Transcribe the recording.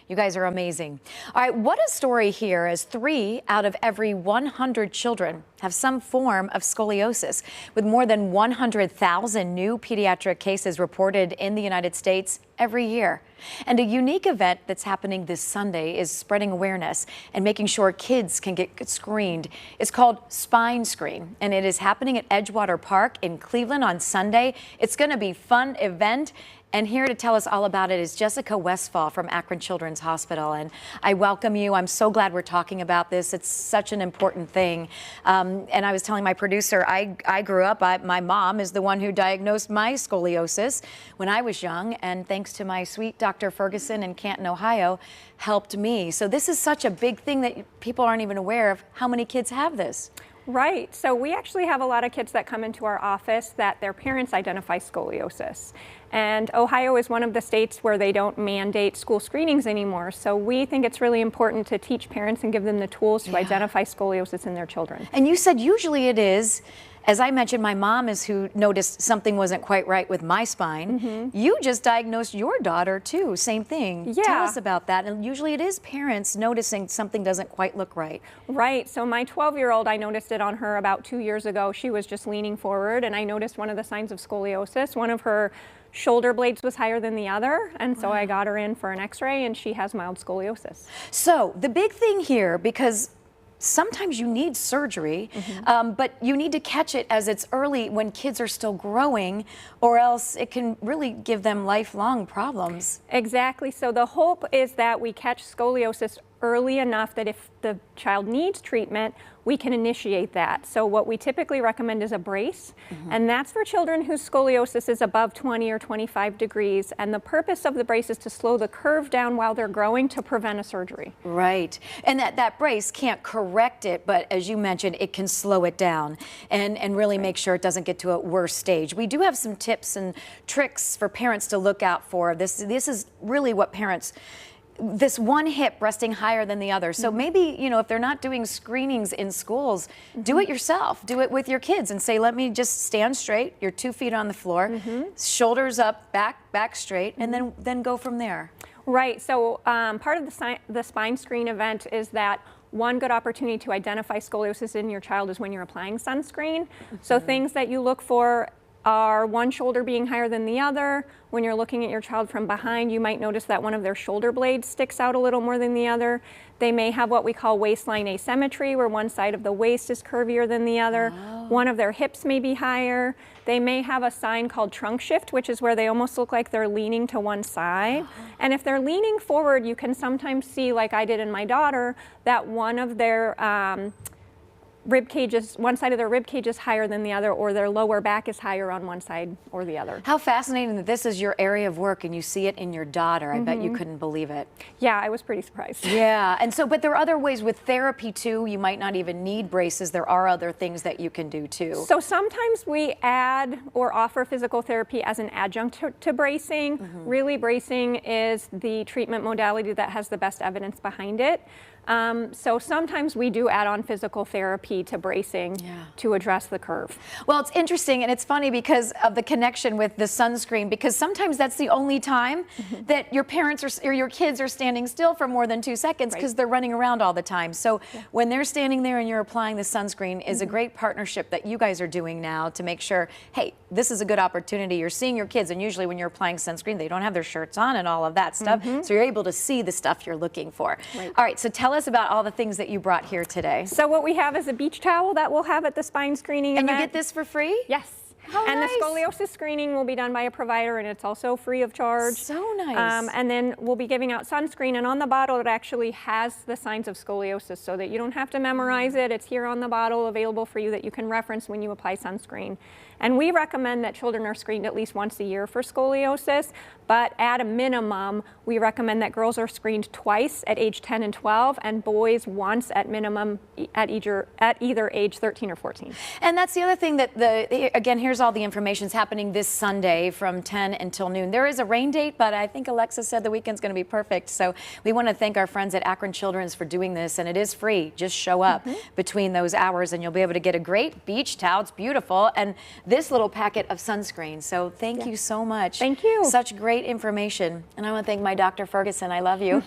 You guys are amazing. All right, what a story here, as 3 out of every 100 children have some form of scoliosis, with more than 100,000 new pediatric cases reported in the United States every year. And a unique event that's happening this Sunday is spreading awareness and making sure kids can get screened. It's called Sunscreen, and it is happening at Edgewater Park in Cleveland on Sunday. It's going to be a fun event. And here to tell us all about it is Jessica Westfall from Akron Children's Hospital. And I welcome you. I'm so glad we're talking about this. It's such an important thing. And I was telling my producer, I grew up, my mom is the one who diagnosed my scoliosis when I was young. And thanks to my sweet Dr. Ferguson in Canton, Ohio, helped me. So this is such a big thing that people aren't even aware of how many kids have this. Right. So we actually have a lot of kids that come into our office that their parents identify scoliosis. And Ohio is one of the states where they don't mandate school screenings anymore. So we think it's really important to teach parents and give them the tools to identify scoliosis in their children. And you said usually it is, as I mentioned, my mom is who noticed something wasn't quite right with my spine. You just diagnosed your daughter too, same thing. Yeah. Tell us about that. And usually it is parents noticing something doesn't quite look right. Right. So my 12-year-old, I noticed it on her about 2 years ago. She was just leaning forward and I noticed one of the signs of scoliosis. One of her shoulder blades was higher than the other, and so I got her in for an x-ray and she has mild scoliosis. So the big thing here, because sometimes you need surgery, but you need to catch it as it's early when kids are still growing, or else it can really give them lifelong problems. Exactly. So the hope is that we catch scoliosis early enough that if the child needs treatment, we can initiate that. So what we typically recommend is a brace, and that's for children whose scoliosis is above 20 or 25 degrees. And the purpose of the brace is to slow the curve down while they're growing to prevent a surgery. Right. And that brace can't correct it, but as you mentioned, it can slow it down and really make sure it doesn't get to a worse stage. We do have some tips and tricks for parents to look out for. This is really what parents, this one hip resting higher than the other. So maybe, you know, if they're not doing screenings in schools, do it yourself. Do it with your kids and say, let me just stand straight, your 2 feet on the floor, shoulders up, back straight, and then go from there. Right. So part of the spine screen event is that one good opportunity to identify scoliosis in your child is when you're applying sunscreen. So things that you look for are one shoulder being higher than the other. When you're looking at your child from behind, you might notice that one of their shoulder blades sticks out a little more than the other. They may have what we call waistline asymmetry, where one side of the waist is curvier than the other. One of their hips may be higher. They may have a sign called trunk shift, which is where they almost look like they're leaning to one side. And if they're leaning forward, you can sometimes see, like I did in my daughter, that one of their rib cages, one side of their rib cage is higher than the other, or their lower back is higher on one side or the other. How fascinating that this is your area of work and you see it in your daughter. I bet you couldn't believe it. Yeah, I was pretty surprised. Yeah, and so, but there are other ways with therapy too. You might not even need braces. There are other things that you can do too. So sometimes we add or offer physical therapy as an adjunct to bracing. Really, bracing is the treatment modality that has the best evidence behind it. So sometimes we do add on physical therapy to bracing to address the curve. Well, it's interesting and it's funny because of the connection with the sunscreen, because sometimes that's the only time that your parents or your kids are standing still for more than 2 seconds because they're running around all the time. So when they're standing there and you're applying the sunscreen is a great partnership that you guys are doing now to make sure, hey, this is a good opportunity. You're seeing your kids, and usually when you're applying sunscreen, they don't have their shirts on and all of that stuff. So you're able to see the stuff you're looking for. All right, so tell us about all the things that you brought here today. So what we have is a beach towel that we'll have at the spine screening event. And you get this for free? Yes. And nice. The scoliosis screening will be done by a provider, and it's also free of charge. So nice. And then we'll be giving out sunscreen, and on the bottle it actually has the signs of scoliosis so that you don't have to memorize it. It's here on the bottle, available for you, that you can reference when you apply sunscreen. And we recommend that children are screened at least once a year for scoliosis, but at a minimum, we recommend that girls are screened twice at age 10 and 12, and boys once at minimum at either age 13 or 14. And that's the other thing that again, here's all the information. It's happening this Sunday from 10 until noon. There is a rain date, but I think Alexa said the weekend's going to be perfect. So we want to thank our friends at Akron Children's for doing this, and it is free. Just show up between those hours and you'll be able to get a great beach towel. It's beautiful. And this little packet of sunscreen. So thank you so much. Thank you. Such great information. And I want to thank my Dr. Ferguson. I love you.